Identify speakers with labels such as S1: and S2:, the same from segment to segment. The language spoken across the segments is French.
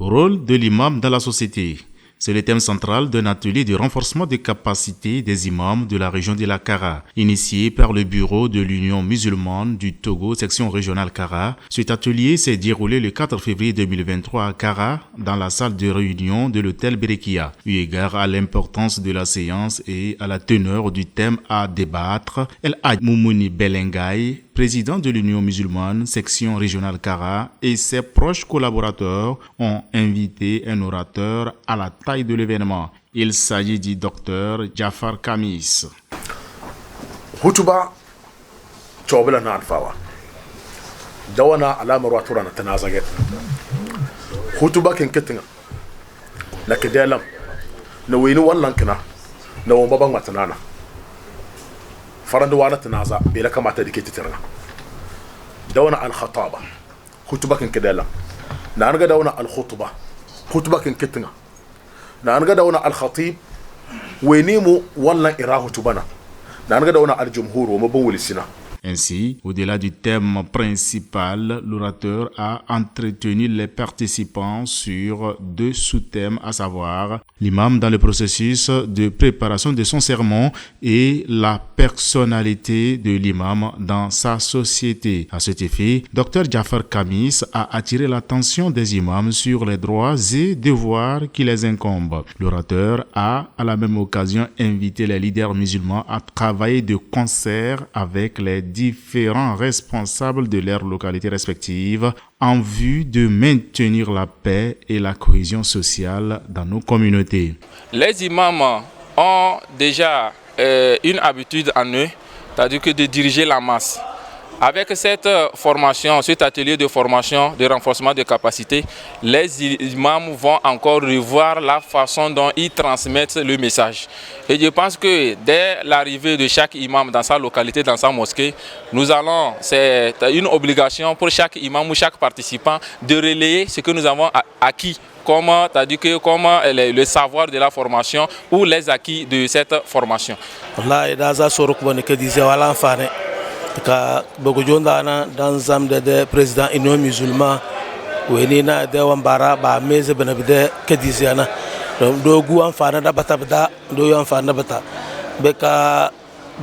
S1: Rôle de l'imam dans la société. C'est le thème central d'un atelier de renforcement des capacités des imams de la région de la Kara, initié par le bureau de l'Union musulmane du Togo, section régionale Kara. Cet atelier s'est déroulé le 4 février 2023 à Kara, dans la salle de réunion de l'hôtel Berekia. Eu égard à l'importance de la séance et à la teneur du thème à débattre, El Hadj Moumouni Belengay, président de l'Union musulmane, section régionale Kara, et ses proches collaborateurs ont invité un orateur à la taille de l'événement. Il s'agit du docteur Jafar Kamis.
S2: Hutuba chobela na alfawa dawana alamar watura na tanazage hutuba kin kitinga la kedelam na wini wallan kana na won baban matanana farandu wana tanaza be la kamata dike titirna dawana al khataba hutuba kin kedelam na anga dawana al khutba hutuba kin kitinga na anga dawana al khatib wini mu wallan ira hutubana.
S1: Ainsi, au-delà du thème principal, l'orateur a entretenu les participants sur deux sous-thèmes, à savoir l'imam dans le processus de préparation de son sermon et la personnalité de l'imam dans sa société. À cet effet, Dr Jafar Kamis a attiré l'attention des imams sur les droits et devoirs qui les incombent. L'orateur a, à la même occasion, invité les leaders musulmans à travailler de concert avec les différents responsables de leurs localités respectives en vue de maintenir la paix et la cohésion sociale dans nos communautés.
S3: Les imams ont déjà une habitude en eux, c'est-à-dire que de diriger la masse. Avec cette formation, cet atelier de formation, de renforcement de capacités, les imams vont encore revoir la façon dont ils transmettent le message. Et je pense que dès l'arrivée de chaque imam dans sa localité, dans sa mosquée, c'est une obligation pour chaque imam ou chaque participant de relayer ce que nous avons acquis. C'est-à-dire que comment le savoir de la formation ou les acquis de cette formation.
S4: Ka bogojonda na dan zam de président union musulman weni na de wambara ba meze benabide kediziana do gu amfana da bata bada do yo amfana bata be ka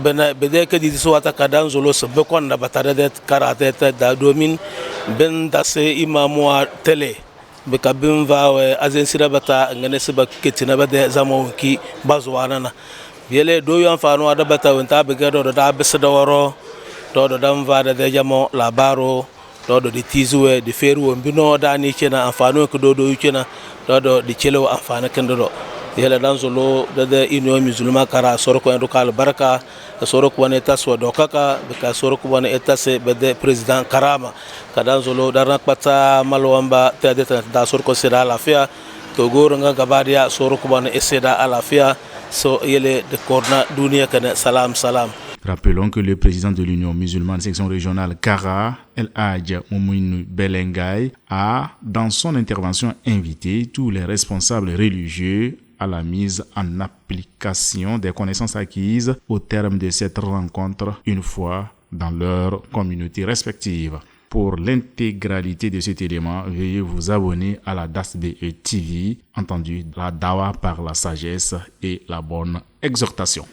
S4: bena bede kedizi so wata kadan zolo se be kon da bata de karate da domin ben da se imamu tele be ka bin va azen sira bata ngane se ba ketina bade zamo ki bazwana na yele do yo amfana da bata wonta be ga do da be da woro do dan vada de jamo labaro do di tizuwe di feru mbino da ni kena amfano ko do yukena do di chelo amfano ken do yela dan zolo de ino musulma kara soroko en dokal baraka soroko wane taswa do kaka be ka soroko wane etase be de president karama kadan zolo darna pata malwamba tade da soroko sira lafia to goro nga gabadia soroko wane eseda alafia so yele de korna dunia kana salam.
S1: Rappelons que le président de l'Union musulmane section régionale Kara, El Hadj Moumouni Belengay, a, dans son intervention, invité tous les responsables religieux à la mise en application des connaissances acquises au terme de cette rencontre une fois dans leur communauté respective. Pour l'intégralité de cet élément, veuillez vous abonner à la DASBE TV, entendu la dawa par la sagesse et la bonne exhortation.